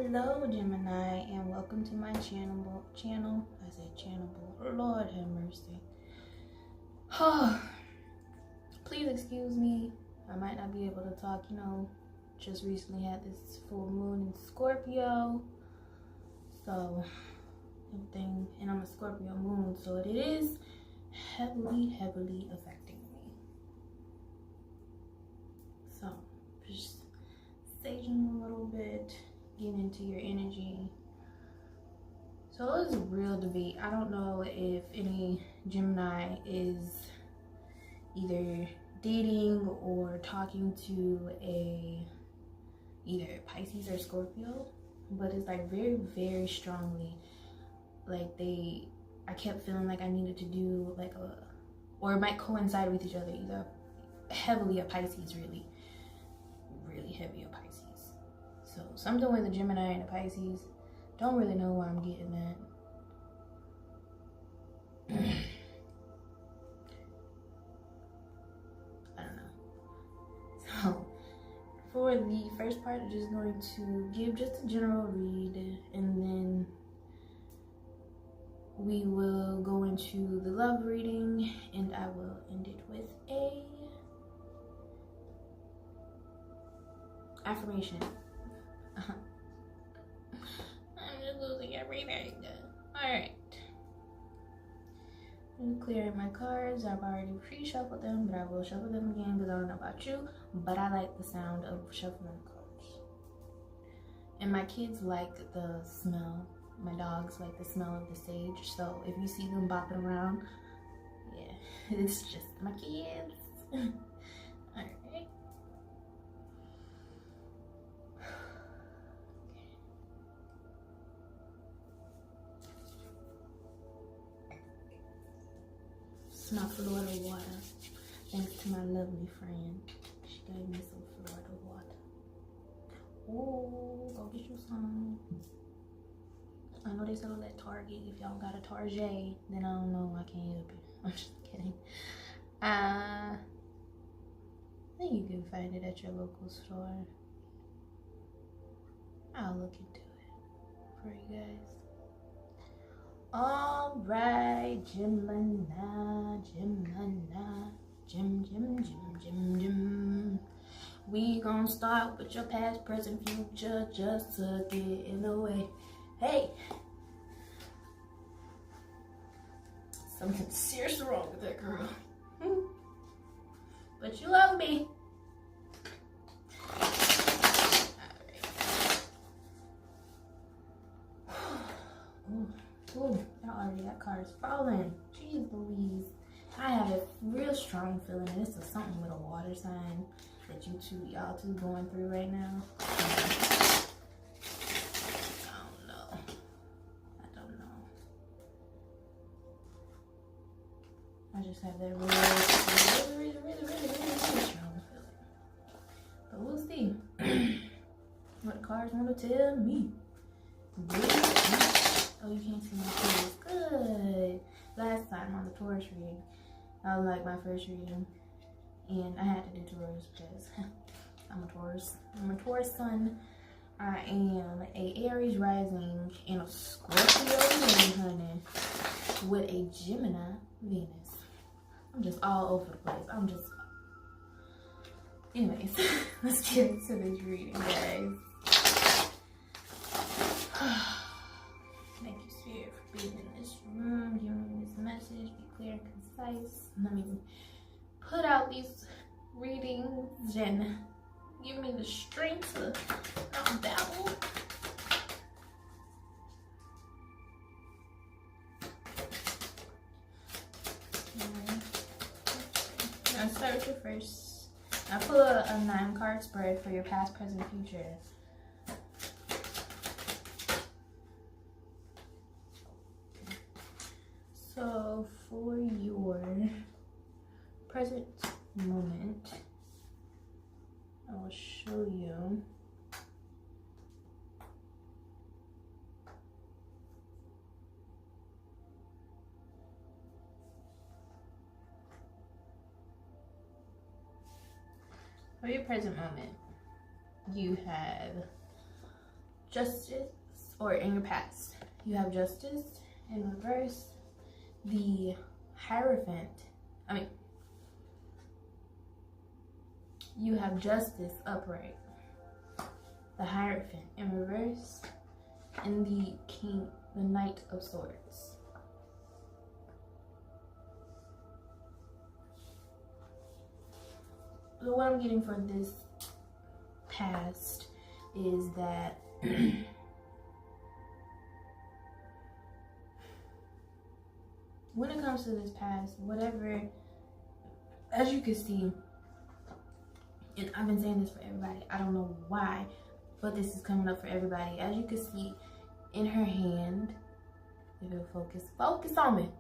Hello Gemini, and welcome to my channel. I said channel. Lord have mercy. Please excuse me, I might not be able to talk. Just recently had this full moon in Scorpio, so everything, and I'm a Scorpio moon, so it is heavily affecting me. So just saging a little bit, getting into your energy. So it's a real debate. I don't know if any Gemini is either dating or talking to either Pisces or Scorpio, but it's like very strongly, like I kept feeling like I needed to do or it might coincide with each other, either heavily a Pisces, really heavy a Pisces. So something with a Gemini and a Pisces. Don't really know why I'm getting that. I don't know. So for the first part, I'm just going to give just a general read, and then we will go into the love reading, and I will end it with a affirmation. I'm just losing everything. Alright. I'm clearing my cards. I've already pre-shuffled them, but I will shuffle them again because I don't know about you, but I like the sound of shuffling cards. And my kids like the smell. My dogs like the smell of the sage. So if you see them bopping around, yeah, it's just my kids. Alright. My Florida water, thanks to my lovely friend. She gave me some Florida water. Oh, go get you some. I know they sell it at Target. If y'all got a Target, then I don't know, I can't help you. I'm just kidding. I think you can find it at your local store. I'll look into it for you guys. All right, Gemini. We gonna start with your past, present, future, just to get in the way. Hey, something seriously wrong with that girl. But you love me. Ooh, y'all already got cards falling. Jeez Louise. I have a real strong feeling that this is something with a water sign that y'all two going through right now. I don't know. I just have that really strong feeling. But we'll see what the cards want to tell me. Oh, you can't see my Taurus. Good. Last time on the Taurus reading, that was like my first reading, and I had to do Taurus because I'm a Taurus. I'm a Taurus sun. I am a Aries rising and a Scorpio moon, honey, with a Gemini Venus. I'm just all over the place. Anyways, let's get into this reading, guys. Thank you, Spirit, for being in this room, giving me this message. Be clear and concise. Let me put out these readings and give me the strength to not babble. I'll start with your first. I pull a 9-card spread for your past, present, future. So for your present moment, I will show you for your present moment, you have justice, or in your past, you have justice in reverse, the Hierophant. You have justice upright, the Hierophant in reverse, and the Knight of Swords. So what I'm getting for this past is that when it comes to this past, whatever, as you can see, and I've been saying this for everybody, I don't know why, but this is coming up for everybody. As you can see in her hand, if it'll focus on me.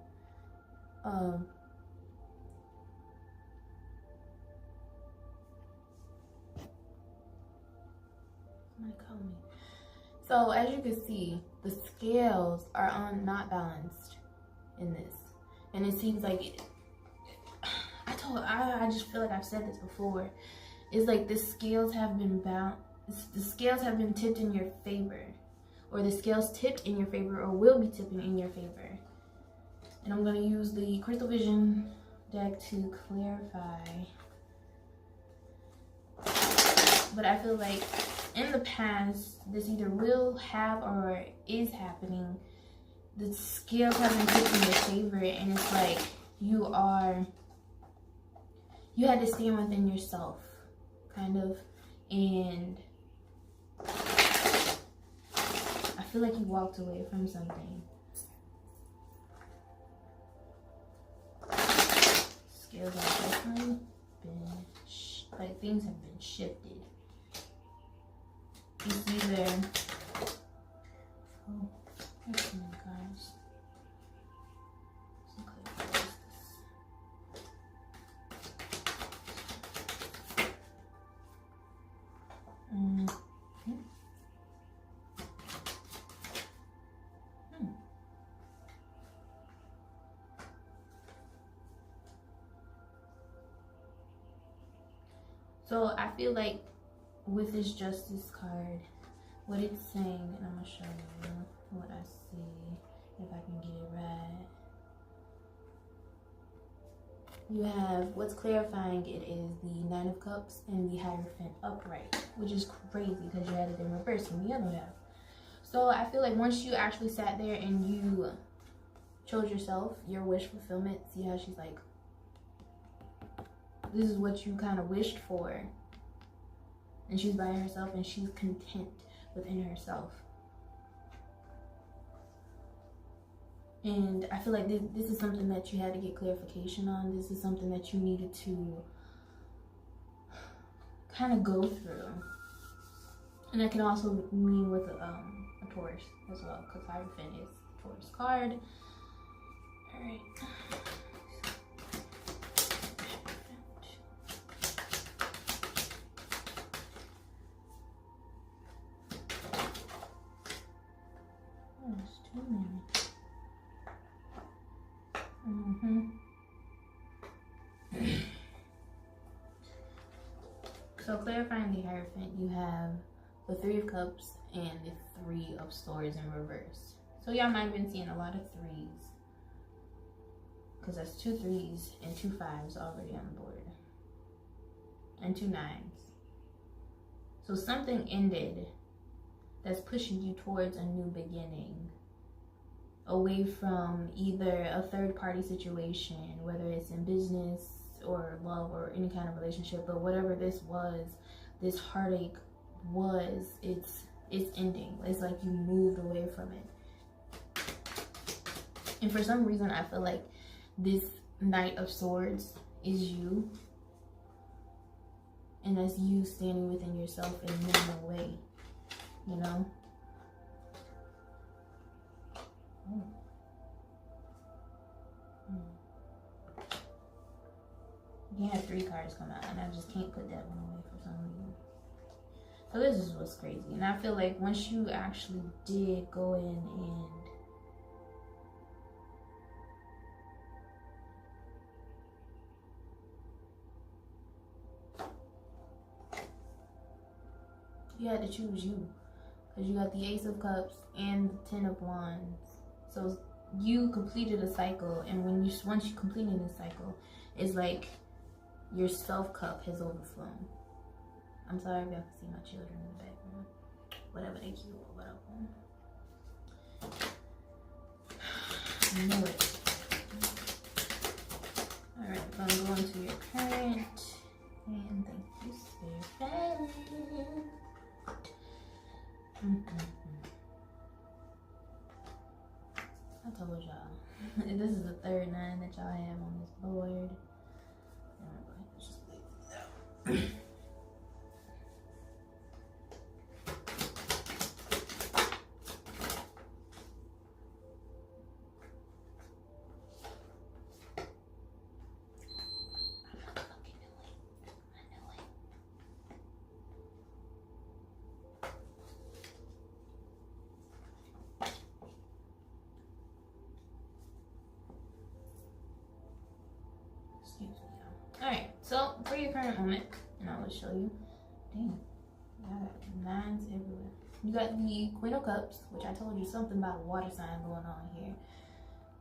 So as you can see, the scales are not balanced in this, and it seems like I just feel like I've said this before. It's like the scales have been the scales have been tipped in your favor, or the scales tipped in your favor, or will be tipping in your favor. And I'm gonna use the Crystal Vision deck to clarify. But I feel like in the past, this either will have or is happening. The scales have been tipped in your favor, and it's like you had to stand within yourself, kind of, and I feel like you walked away from something. Scales have definitely been, like, things have been shifted. It's either, oh, here's some cards. So I feel like with this Justice card, what it's saying, and I'm gonna show you what I see, if I can get it right. You have, what's clarifying it is the Nine of Cups and the Hierophant upright, which is crazy because you had it in reverse from the other half. So I feel like once you actually sat there and you chose yourself, your wish fulfillment, see how she's like, this is what you kind of wished for. And she's by herself and she's content within herself. And I feel like this is something that you had to get clarification on. This is something that you needed to kind of go through. And that can also mean with a Taurus as well, because Hierophant is a Taurus card. All right. Too many. So clarifying the Hierophant, you have the Three of Cups and the Three of Swords in reverse. So y'all might have been seeing a lot of threes, because that's 2 3s and 2 5s already on the board, and 2 9s. So something ended that's pushing you towards a new beginning, away from either a third-party situation, whether it's in business or love or any kind of relationship. But whatever this was, this heartache was, it's ending. It's like you moved away from it. And for some reason, I feel like this Knight of Swords is you, and that's you standing within yourself and moving away, you know. You had 3 cards come out, and I just can't put that one away for some reason. So this is what's crazy. And I feel like once you actually did go in and you had to choose you, because you got the Ace of Cups and the Ten of Wands. So you completed a cycle, and once you completed this cycle, it's like your self cup has overflown. I'm sorry if y'all can see my children in the background. Whatever, they cute or whatever. I know it. Alright, I'm going to go into your current. And thank you, Spirit. I told y'all. This is the third 9 that y'all have on this board. Let's just leave this out. Alright, so for your current moment, and I will show you. Dang, I got 9s everywhere. You got the Queen of Cups, which I told you something about a water sign going on here.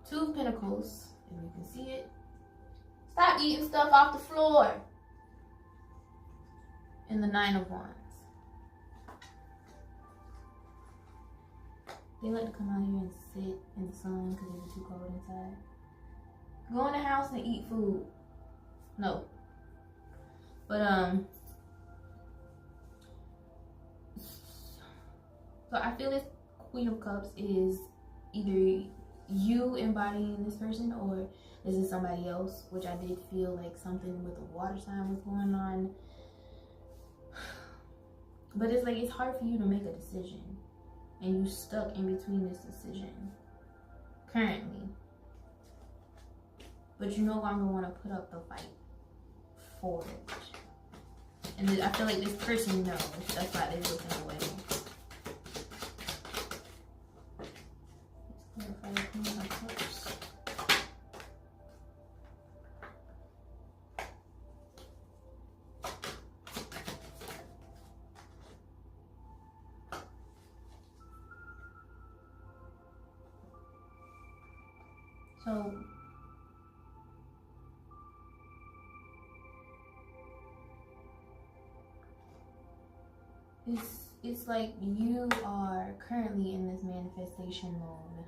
2 of Pentacles, if you can see it. Stop eating stuff off the floor. And the 9 of Wands. They like to come out here and sit in the sun because it's too cold inside. Go in the house and eat food. No. But, so I feel this Queen of Cups is either you embodying this person or this is somebody else, which I did feel like something with a water sign was going on. But it's like, it's hard for you to make a decision. And you stuck in between this decision currently. But you no longer want to put up the fight for it. And I feel like this person knows. That's why they're looking away. Let's clarify the Queen of Cups. So it's like you are currently in this manifestation mode.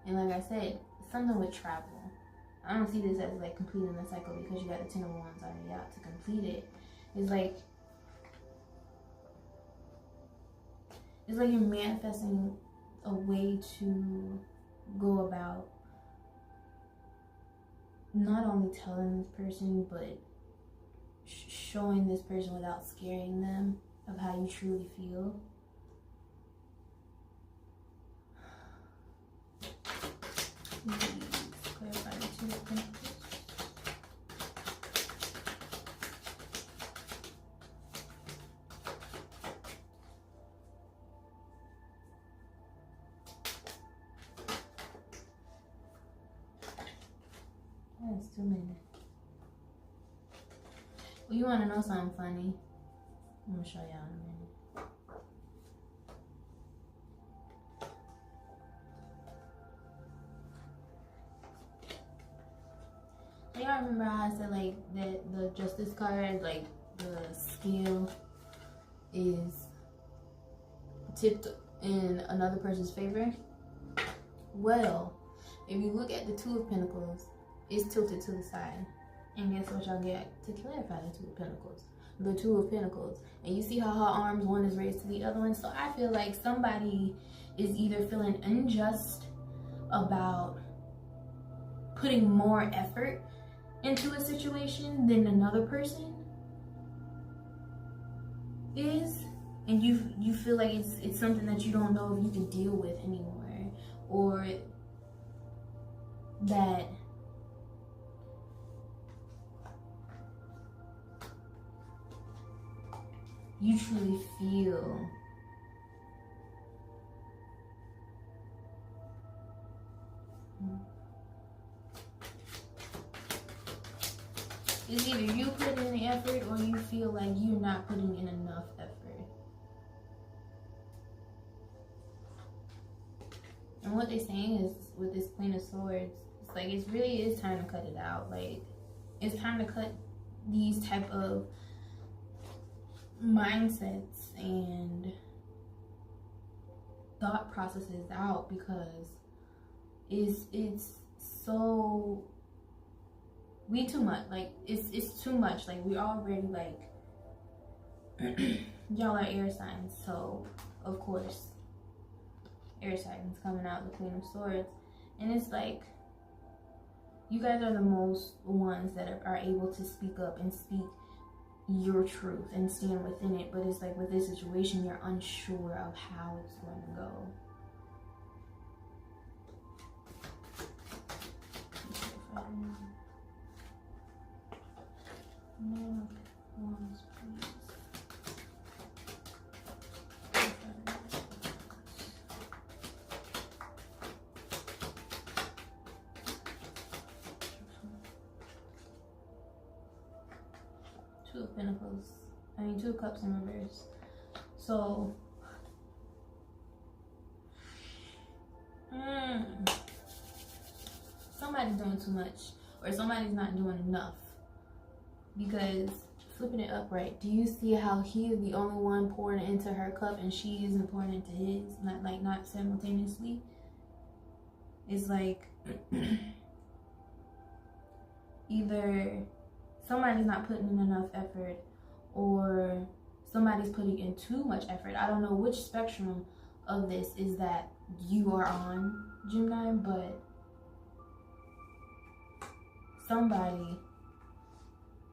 And like I said, something with travel. I don't see this as like completing the cycle because you got the 10 of Wands already out to complete it. It's like you're manifesting a way to go about not only telling this person, but showing this person without scaring them of how you truly feel. Clarify the 2 of Pentacles. That's too many. Well, you want to know something funny? I'm going to show y'all in a minute. Y'all remember how I said like that the Justice card, like the scale is tipped in another person's favor? Well, if you look at the 2 of Pentacles, it's tilted to the side. And guess what y'all get to clarify the 2 of Pentacles? The 2 of Pentacles. And you see how her arms, one is raised to the other one? So I feel like somebody is either feeling unjust about putting more effort into a situation than another person is. And you feel like it's something that you don't know if you can deal with anymore. Or that you truly feel it's either you put in the effort or you feel like you're not putting in enough effort. And what they're saying is, with this Queen of Swords, it's like it really is time to cut it out. Like, it's time to cut these type of mindsets and thought processes out, because it's so we too much. Like, it's too much. Like, we already, like, y'all are air signs, so of course air signs coming out, the Queen of Swords. And it's like, you guys are the most ones that are able to speak up and speak your truth and stand within it. But it's like, with this situation, you're unsure of how it's going to go. No, wands, please. Two of Pentacles. Two of Cups in reverse. So, somebody's doing too much, or somebody's not doing enough. Because, flipping it upright, do you see how he is the only one pouring into her cup and she isn't pouring into his? Not simultaneously. It's like either somebody's not putting in enough effort, or somebody's putting in too much effort. I don't know which spectrum of this is that you are on, Gemini, but somebody,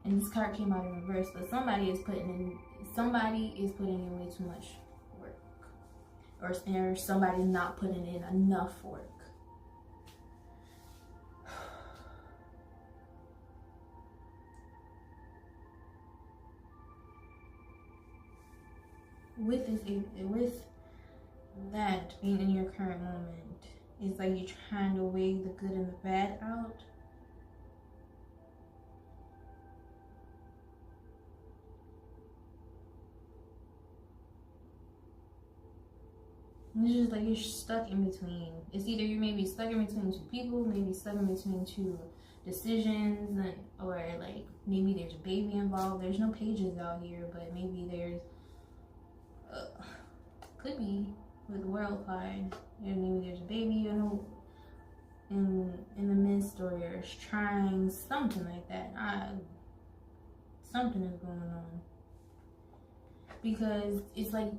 and this card came out in reverse, but somebody is putting in way too much work, or somebody's not putting in enough work. With that being in your current moment, it's like you're trying to weigh the good and the bad out. And it's just like you're stuck in between. It's either you may be stuck in between two people, maybe stuck in between two decisions, or like maybe there's a baby involved. There's no pages out here, but maybe there's could be with the World card. And maybe there's a baby, you know, in the midst, or you're trying something like that. Something is going on, because it's like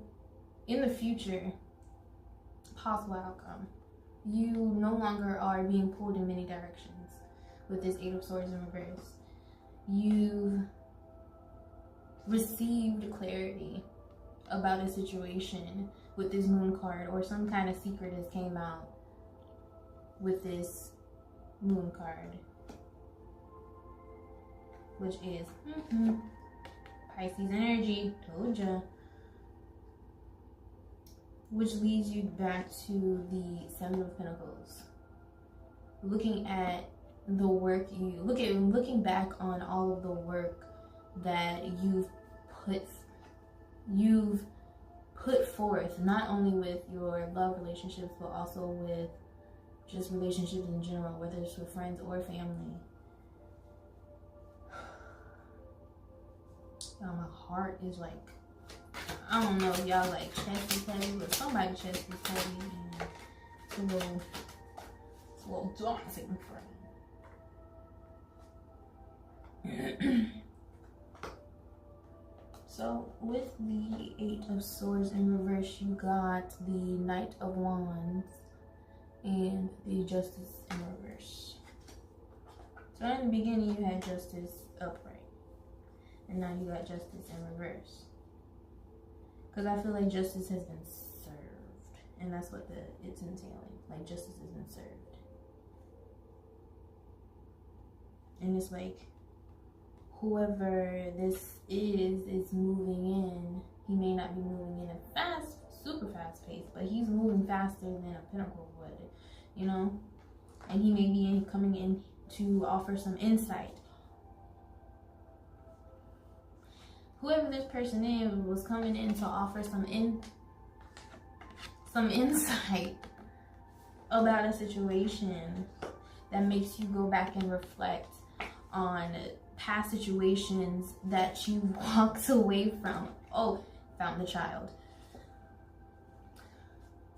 in the future, possible outcome, you no longer are being pulled in many directions with this Eight of Swords in reverse. You've received clarity about a situation with this Moon card, or some kind of secret has came out with this Moon card, which is Pisces energy, told ya. Which leads you back to the Seven of Pentacles. Looking at the work looking back on all of the work that you've put forth, not only with your love relationships, but also with just relationships in general, whether it's with friends or family. Now my heart is like, I don't know if y'all like chest is heavy, but somebody's chest is heavy, and it's a little daunting for me. So with the Eight of Swords in reverse, you got the Knight of Wands and the Justice in reverse. So in the beginning you had Justice upright, and now you got Justice in reverse. Because I feel like justice has been served, and that's what it's entailing. Like, justice has been served. And it's like, whoever this is moving in. He may not be moving in a super fast pace, but he's moving faster than a Pentacle would, you know? And he may be coming in to offer some insight. Whoever this person is was coming in to offer some insight about a situation that makes you go back and reflect on past situations that you walked away from. Oh, found the child.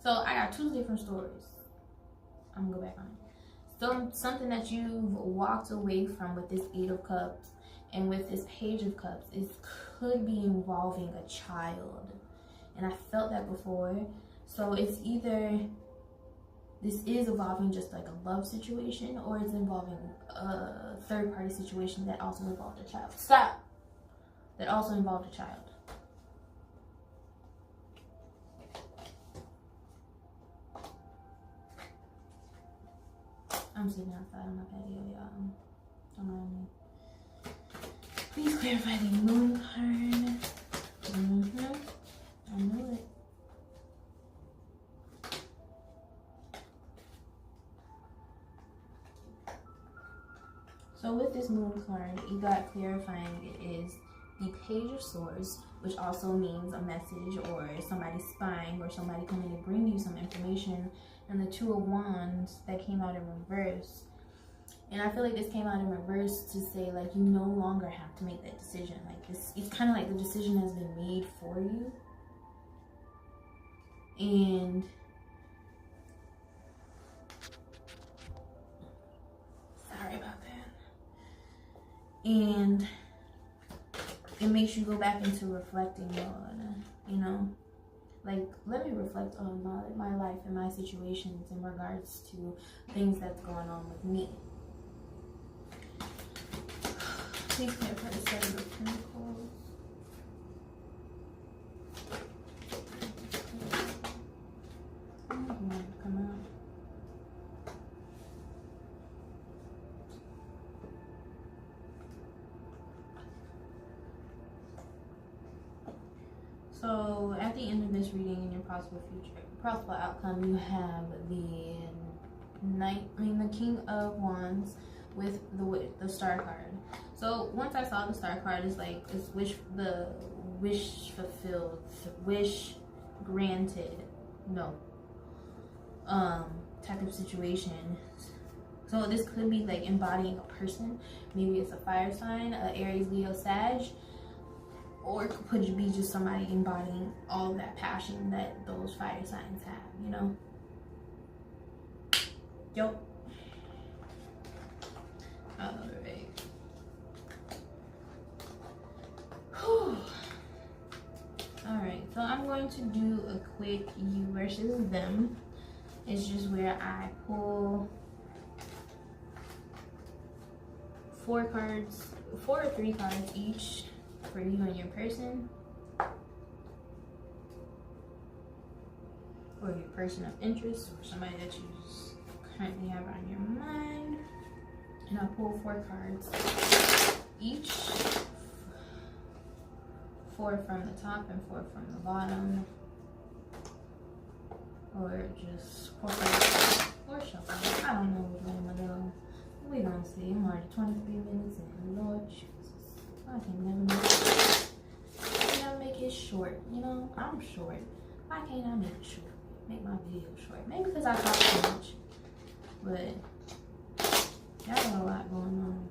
So I got two different stories. I'm gonna go back on it. So something that you've walked away from with this Eight of Cups and with this Page of Cups could be involving a child. And I felt that before. So it's either this is involving just like a love situation, or it's involving a third party situation that also involved a child. Stop! That also involved a child. I'm sitting outside on my patio, y'all. Don't mind me. Please clarify the moon card. I knew it. So with this moon card, you got clarifying it is the Page of Swords, which also means a message or somebody spying or somebody coming to bring you some information, and the Two of Wands that came out in reverse. And I feel like this came out in reverse to say like you no longer have to make that decision. Like this, it's kind of like the decision has been made for you. And sorry about that. And it makes you go back into reflecting on, you know, like, let me reflect on my life and my situations in regards to things that's going on with me. Please clarify the Seven of Pentacles. I don't want it to come out. So at the end of this reading, in your possible outcome, you have the King of Wands with the Star card. So once I saw the Star card, it's like it's wish fulfilled, wish granted, no, type of situation. So this could be like embodying a person. Maybe it's a fire sign, Aries, Leo, Sag. Or it could be just somebody embodying all of that passion that those fire signs have, you know? Yup. Alright. Alright, so I'm going to do a quick you versus them. It's just where I pull 4 or 3 cards each for you and your person, or your person of interest, or somebody that you currently have on your mind. And I'll pull 4 cards each, 4 from the top and 4 from the bottom, or just 4 cards or shuffle. I don't know which way I'm gonna go. We're gonna see. I'm already 23 minutes in. Lord Jesus. I can never make it short, you know? I'm short. Why can't I make it short? Make my video short. Maybe because I talk too much. But y'all got a lot going on.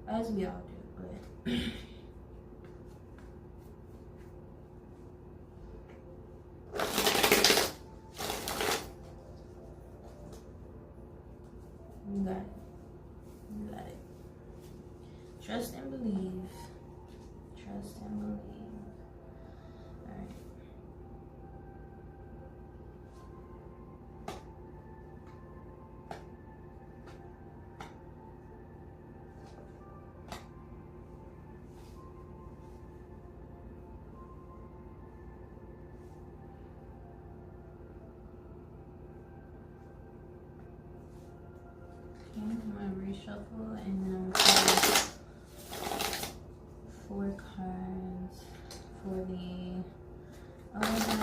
As we all do, but you got it. You got it. Trust and believe. Trust and believe. Alright. Okay, I'm going to reshuffle and then I'm going to 4 cards for the other.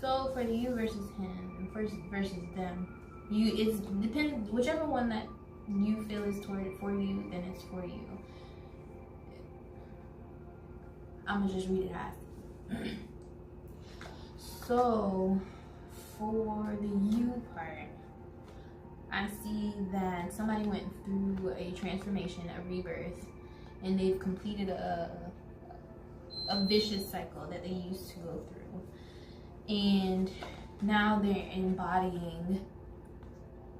So for the you versus him, versus them, it's depends, whichever one that you feel is for you, then it's for you. I'm gonna just read it as. So for the you part, I see that somebody went through a transformation, a rebirth, and they've completed a vicious cycle that they used to go through. And now they're embodying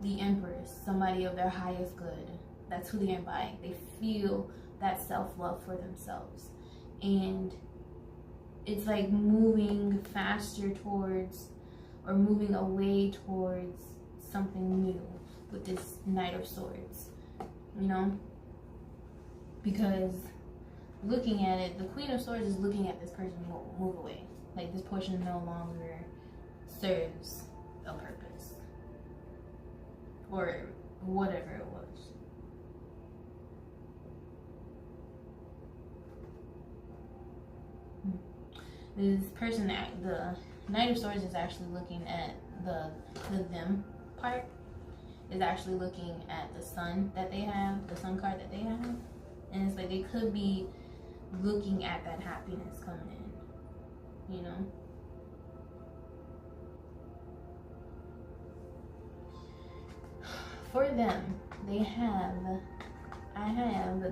the Empress, somebody of their highest good. That's who they're embodying. They feel that self-love for themselves. And it's like moving faster towards, or moving away towards something new with this Knight of Swords, you know? Because looking at it, the Queen of Swords is looking at this person move away. Like, this person no longer serves a purpose. Or whatever it was. This person, the Knight of Swords, is actually looking at the them part. Is actually looking at the sun that they have, the sun card that they have. And it's like they could be looking at that happiness coming in, you know? For them, I have the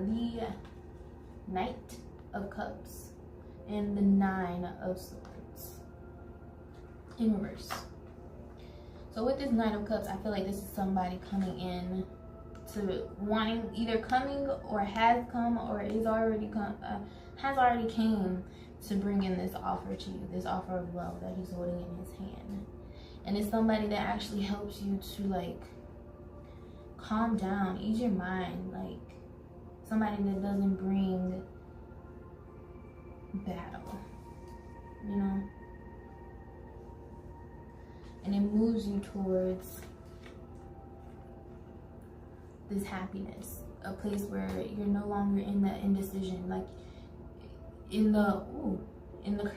Knight of Cups and the Nine of Swords in reverse. So with this Knight of Cups, I feel like this is somebody coming in to wanting, either coming or has come or is already come, has already came to bring in this offer to you, this offer of love that he's holding in his hand. And it's somebody that actually helps you to like calm down, ease your mind, like somebody that doesn't bring battle, you know? And it moves you towards this happiness, a place where you're no longer in the indecision. Like in the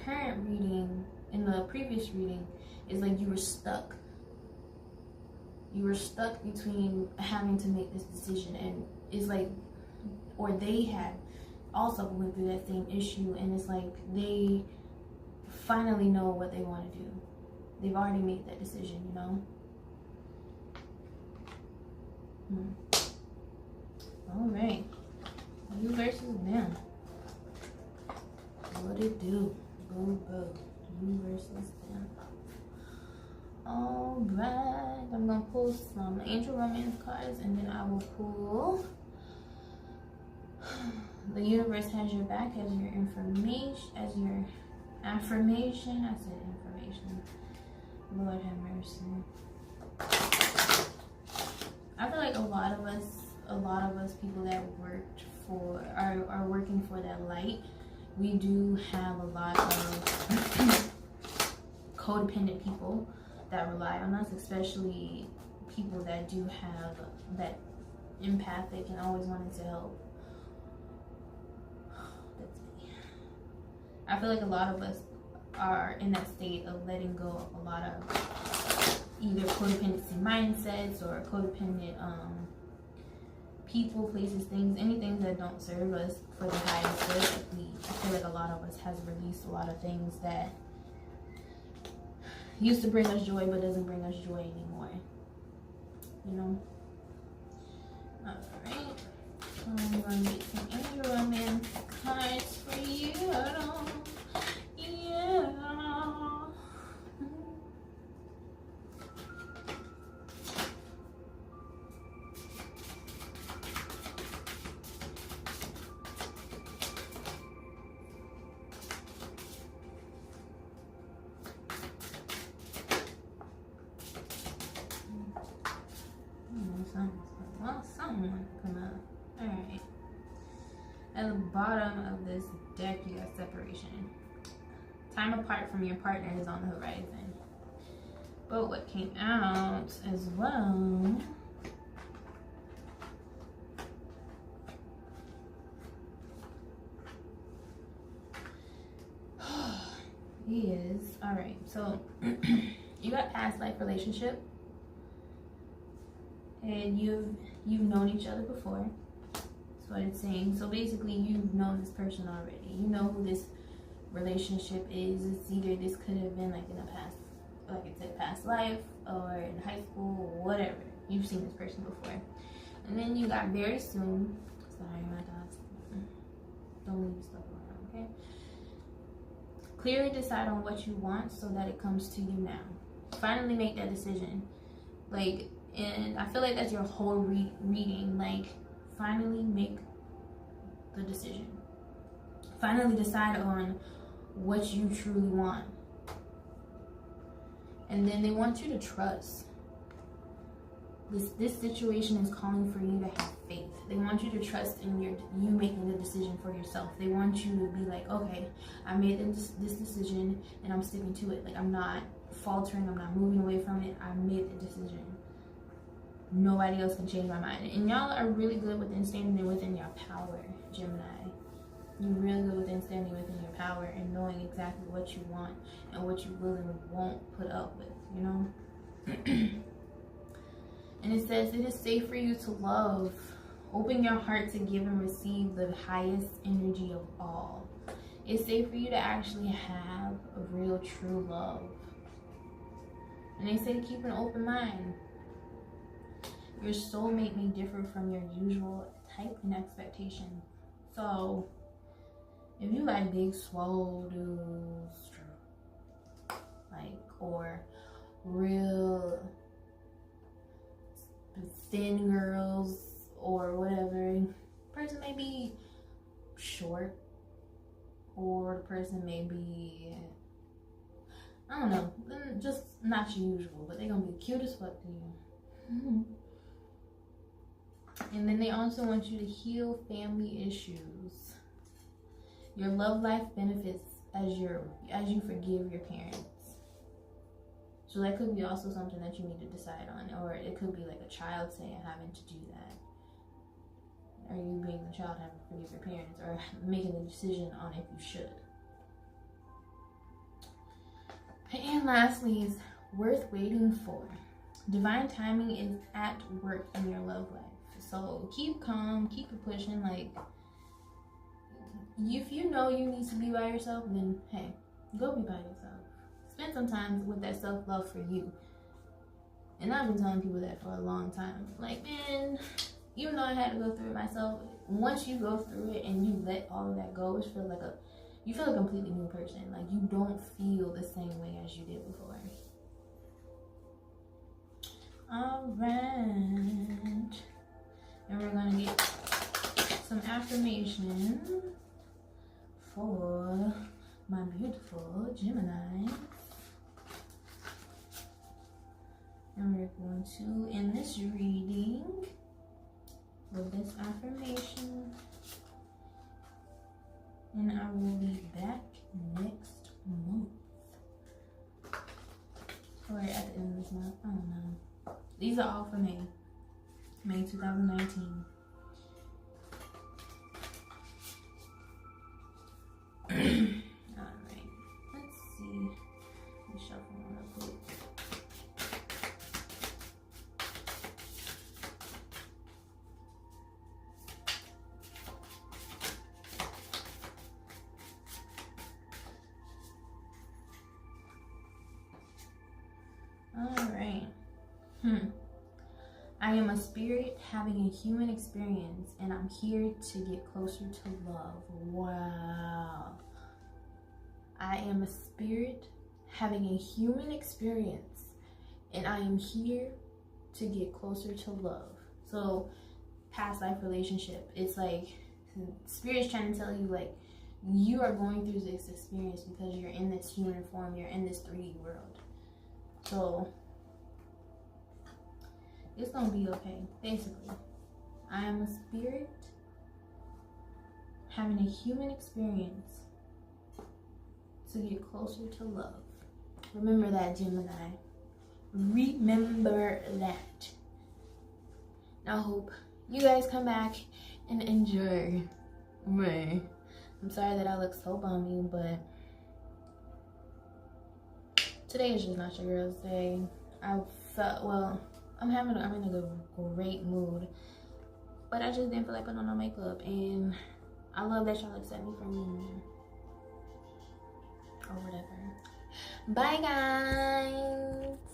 current reading, in the previous reading, it's like you were stuck. You were stuck between having to make this decision, and it's like, or they had also went through that same issue, and it's like they finally know what they want to do. They've already made that decision, you know? All right, you versus them. What it do? Boo boo. You versus them. All right, I'm gonna pull some angel romance cards, and then I will pull the universe has your back as your information, as your affirmation. I said information. Lord have mercy. I feel like a lot of us people that worked for are working for that light. We do have a lot of codependent people that rely on us, especially people that do have that empathic and always wanting to help. That's me. I feel like a lot of us are in that state of letting go of a lot of either codependency mindsets or codependent people, places, things, anything that don't serve us for the highest good. I feel like a lot of us has released a lot of things that used to bring us joy but doesn't bring us joy anymore, you know? Alright, I'm going to get some angel romance cards for you. Yeah. Something come up. Alright. At the bottom of this deck, you got separation. Time apart from your partner is on the horizon. But what came out as well, is, all right, so you got past life relationship, and you've known each other before. That's what it's saying. So basically, you've known this person already. You know who this relationship is. It's either this could have been like in a past, like I said, past life, or in high school, or whatever. You've seen this person before. And then you got very soon. Sorry, my dog's. Don't leave stuff around, okay? Clearly decide on what you want so that it comes to you now. Finally make that decision. Like, and I feel like that's your whole reading. Like, finally make the decision. Finally decide on what you truly want. And then they want you to trust. This situation is calling for you to have faith. They want you to trust in you making the decision for yourself. They want you to be like, okay, I made this decision and I'm sticking to it. Like, I'm not faltering, I'm not moving away from it. I made the decision. Nobody else can change my mind. And y'all are really good within standing within your power, Gemini. You're really good within standing within your power and knowing exactly what you want and what you will and won't put up with, you know? And it says, it is safe for you to love. Open your heart to give and receive the highest energy of all. It's safe for you to actually have a real, true love. And they say to keep an open mind. Your soulmate may differ from your usual type and expectation. So, if you like big, swole dudes, like, or real thin girls or whatever, person may be short, or the person may be, I don't know, just not your usual, but they're gonna be cute as fuck to you. And then they also want you to heal family issues. Your love life benefits as you forgive your parents. So that could be also something that you need to decide on, or it could be like a child saying having to do that. Or you being the child having to forgive your parents, or making a decision on if you should. And lastly is worth waiting for. Divine timing is at work in your love life. So keep calm, keep it pushing. Like, if you know you need to be by yourself, then hey, go be by yourself. Spend some time with that self-love for you. And I've been telling people that for a long time. Like, man, even though I had to go through it myself, once you go through it and you let all of that go, you feel a completely new person. Like, you don't feel the same way as you did before. Alright. And we're gonna get some affirmation for my beautiful Gemini. And we're going to end this reading with this affirmation. And I will be back next month. Or at the end of this month. I don't know. These are all for May. May 2019. Alright. Let's see. Let me shuffle one up quick. Alright. I am a spirit having a human experience, and I'm here to get closer to love. Wow. I am a spirit having a human experience, and I am here to get closer to love. So, past life relationship, it's like spirit's trying to tell you, like, you are going through this experience because you're in this human form, you're in this 3D world. So it's gonna be okay. Basically, I am a spirit having a human experience to get closer to love. Remember that, Gemini. Remember that. I hope you guys come back and enjoy me. I'm sorry that I look so bummy, but today is just not your girl's day. I felt, well, I'm in a great mood, but I just didn't feel like putting on no makeup, and I love that y'all accept me for me, or whatever. Bye, guys.